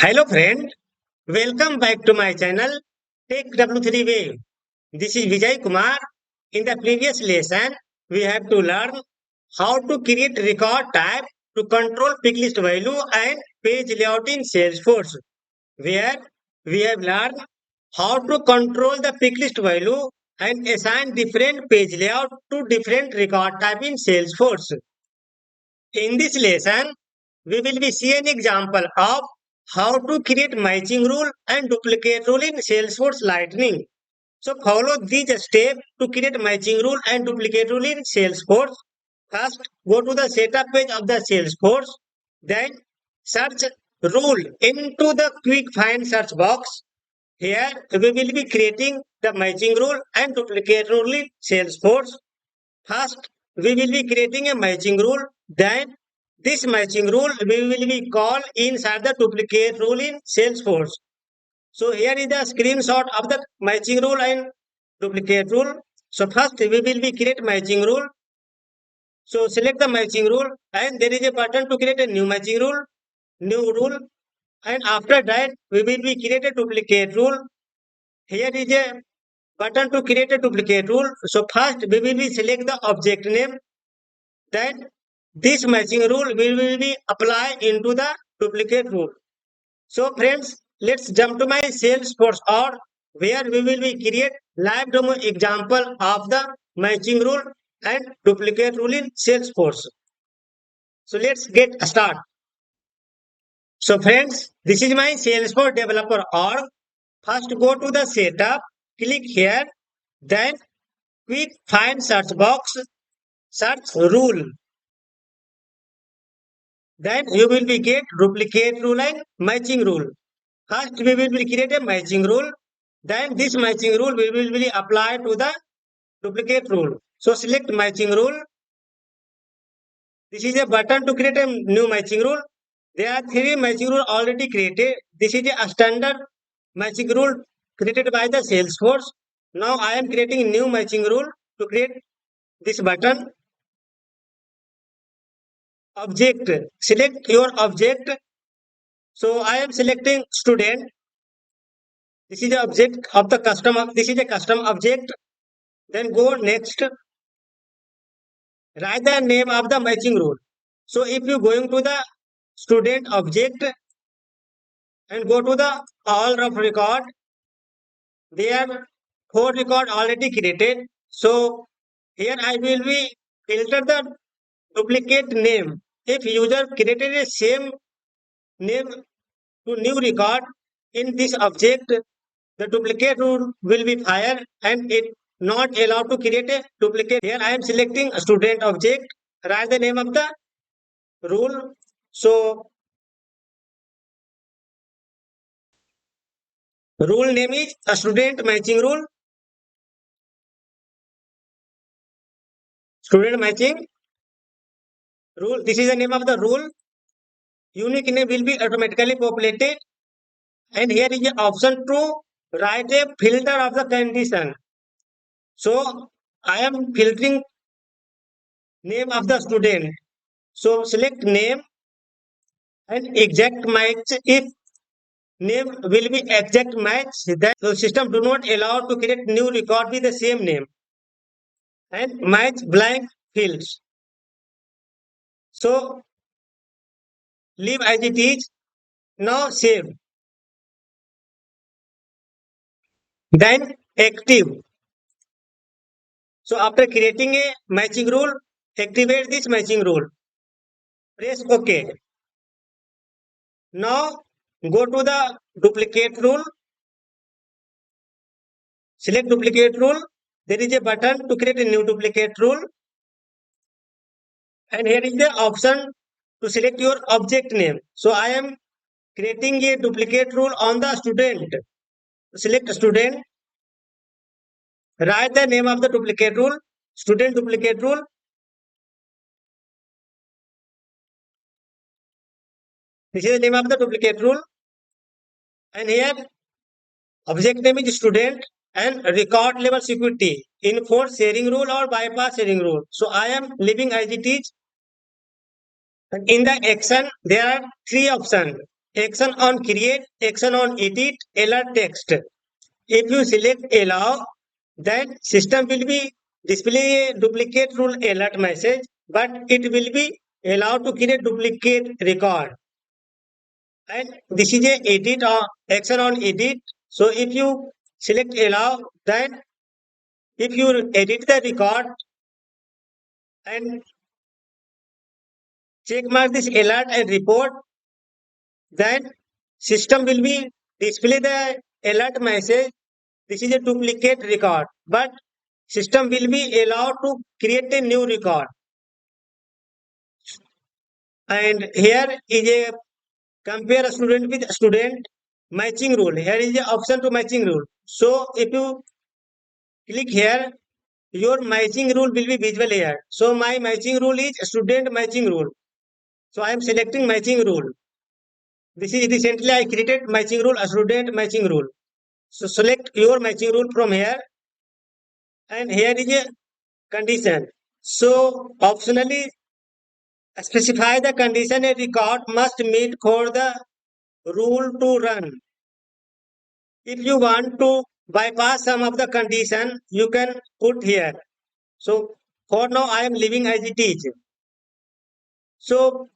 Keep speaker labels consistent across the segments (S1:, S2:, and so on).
S1: Hello friend, welcome back to my channel Take W3 Wave. This is Vijay Kumar. In the previous lesson, we have to learn how to create record type to control pick list value and page layout in Salesforce, where we have learned how to control the pick list value and assign different page layout to different record type in Salesforce. In this lesson, we will be seeing an example of how to create matching rule and duplicate rule in Salesforce Lightning. So follow these steps to create matching rule and duplicate rule in Salesforce. First, go to the setup page of the Salesforce. Then search rule into the quick find search box. Here we will be creating the matching rule and duplicate rule in Salesforce. First, we will be creating a matching rule. Then, this matching rule we will be call inside the duplicate rule in Salesforce. So here is the screenshot of the matching rule and duplicate rule. So first we will be create matching rule. So select the matching rule and there is a button to create a new matching rule, new rule. And after that we will be create a duplicate rule. Here is a button to create a duplicate rule. So first we will be select the object name. Then this matching rule will be applied into the duplicate rule. So friends, let's jump to my Salesforce or where we will be create live demo example of the matching rule and duplicate rule in Salesforce. So let's get start. So friends, this is my Salesforce developer org. First go to the setup, click here, then quick find search box, search rule. Then you will be get duplicate rule and matching rule. First we will be create a matching rule. Then this matching rule we will be apply to the duplicate rule. So select matching rule. This is a button to create a new matching rule. There are three matching rule already created. This is a standard matching rule created by the Salesforce. Now I am creating new matching rule to create this button. Object. Select your object. So I am selecting student. This is the object of the custom. This is a custom object. Then go next. Write the name of the matching rule. So if you going to the student object and go to the all of record, there are 4 record already created. So here I will be filter the duplicate name. If user created a same name to new record in this object, the duplicate rule will be fired and it not allowed to create a duplicate. Here I am selecting a student object, write the name of the rule. So rule name is a student matching rule. Student matching rule. This is the name of the rule. Unique name will be automatically populated. And here is the option to write a filter of the condition. So I am filtering name of the student. So select name and exact match. If name will be exact match, that the system do not allow to create new record with the same name and match blank fields. So leave as it is. Now save. Then active. So after creating a matching rule, activate this matching rule. Press OK. Now go to the duplicate rule. Select duplicate rule. There is a button to create a new duplicate rule. And here is the option to select your object name. So I am creating a duplicate rule on the student. Select student. Write the name of the duplicate rule. Student duplicate rule. This is the name of the duplicate rule. And here object name is student and record level security enforce sharing rule or bypass sharing rule. So I am leaving as it is. And in the action, there are 3 options. action on create, action on edit, alert text. If you select allow, then system will be display a duplicate rule alert message, but it will be allowed to create duplicate record. And this is a edit or action on edit. So if you select allow, then if you edit the record and check mark this alert and report, then system will be display the alert message. This is a duplicate record, but system will be allowed to create a new record. And here is a compare a student with student matching rule. Here is the option to matching rule. So if you click here, your matching rule will be visible here. So my matching rule is student matching rule. So I am selecting matching rule. This is recently I created matching rule, a student matching rule. So select your matching rule from here, and here is a condition. So optionally specify the condition a record must meet for the rule to run. If you want to bypass some of the condition, you can put here. So for now I am leaving as it is. So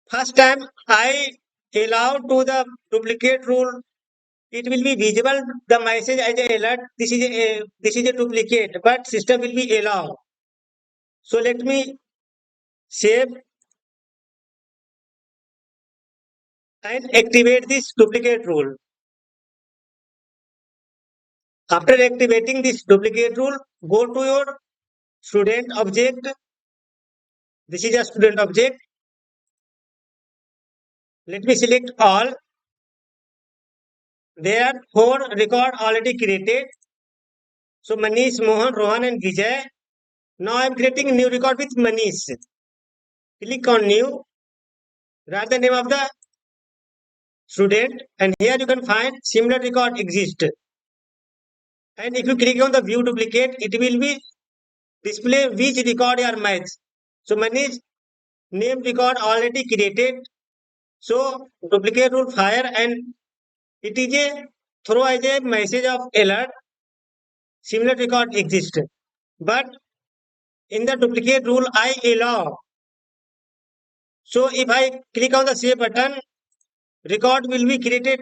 S1: first time I allow to the duplicate rule, it will be visible the message as a alert. This is a duplicate, but system will be allow. So let me save and activate this duplicate rule. After activating this duplicate rule, go to your student object. This is a student object. Let me select all. There are 4 record already created. So Manish, Mohan, Rohan and Vijay. Now I am creating a new record with Manish. Click on new. Write the name of the student, and here you can find similar record exist. And if you click on the view duplicate, it will be display which record are match. So Manish name record already created. So duplicate rule fire, and it is a throw as a message of alert. Similar record exist, but in the duplicate rule I allow. So if I click on the save button, record will be created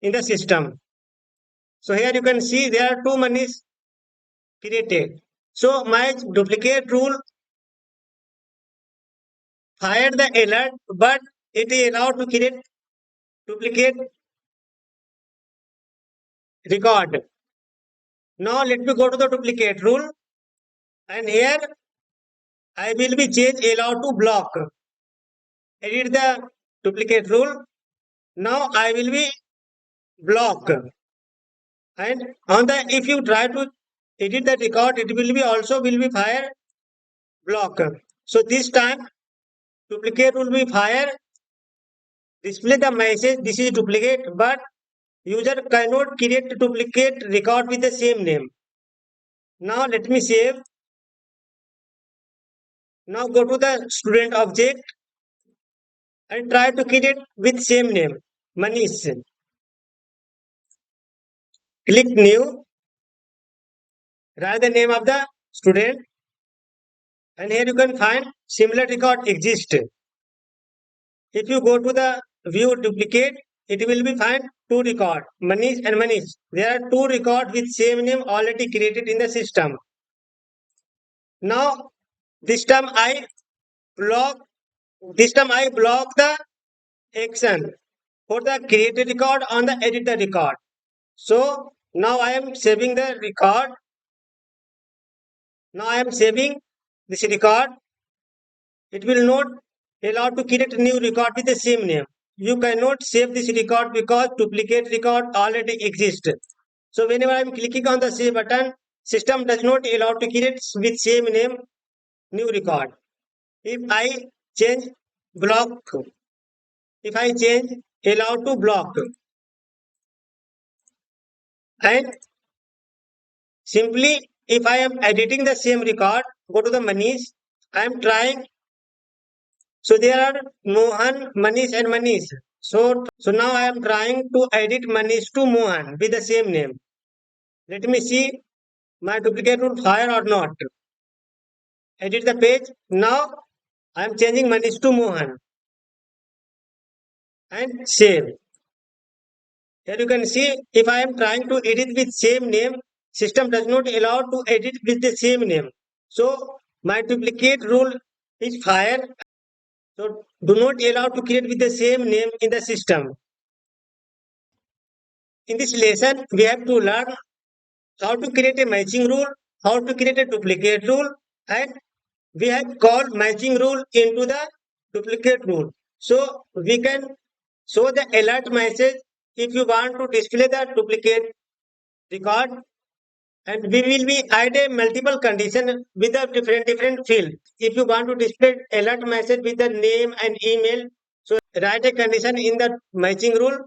S1: in the system. So here you can see there are 2 Manish created. So my duplicate rule fired the alert, but it is allowed to create duplicate record. Now let me go to the duplicate rule, and here I will be change allowed to block. Edit the duplicate rule. Now I will be block. And on the if you try to edit the record, it will be also will be fire block. So this time duplicate will be fire, display the message this is duplicate, but user cannot create duplicate record with the same name. Now let me save. Now go to the student object and try to create with same name Manish. Click new, write the name of the student, and here you can find similar record exist. If you go to the view duplicate, it will be find 2 record Manish and Manish. There are 2 record with same name already created in the system. Now this time I block the action for the created record on the editor record. So now I am saving the record. Now I am saving this record. It will not allow to create a new record with the same name. You cannot save this record because duplicate record already exists. So whenever I am clicking on the save button, system does not allow to create with same name new record. If I change block, if I change allow to block, and simply if I am editing the same record, go to the Manish, I am trying So there are Mohan, Manish and Manish. So now I am trying to edit Manish to Mohan with the same name. Let me see my duplicate would fire or not. Edit the page. Now I am changing Manish to Mohan and save. Here you can see if I am trying to edit with same name, system does not allow to edit with the same name. So my duplicate rule is fire. So do not allow to create with the same name in the system. In this lesson, we have to learn how to create a matching rule, how to create a duplicate rule, and we have called matching rule into the duplicate rule. So we can show the alert message if you want to display the duplicate record, and we will be add a multiple condition with a different field. If you want to display alert message with the name and email, so write a condition in the matching rule.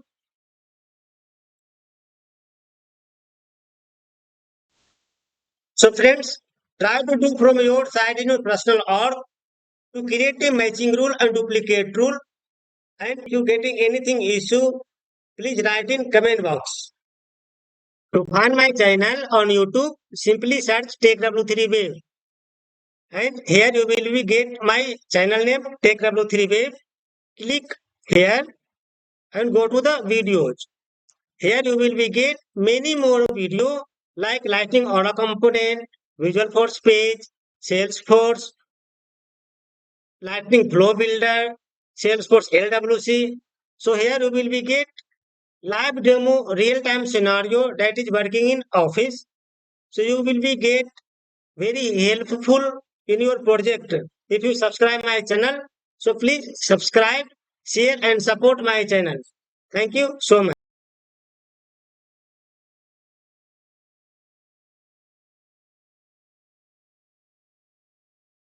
S1: So friends, try to do from your side in your personal org to create a matching rule and duplicate rule. And if you getting anything issue, please write in comment box. To find my channel on YouTube, simply search TechW3 Wave. And here you will be get my channel name TechW3 Wave. Click here and go to the videos. Here you will be get many more video like Lightning Auto Component, Visual Force Page, Salesforce, Lightning Flow Builder, Salesforce LWC. So here you will be get live demo real-time scenario that is working in Office. So you will be get very helpful in your project if you subscribe my channel. So please subscribe, share and support my channel. Thank you so much.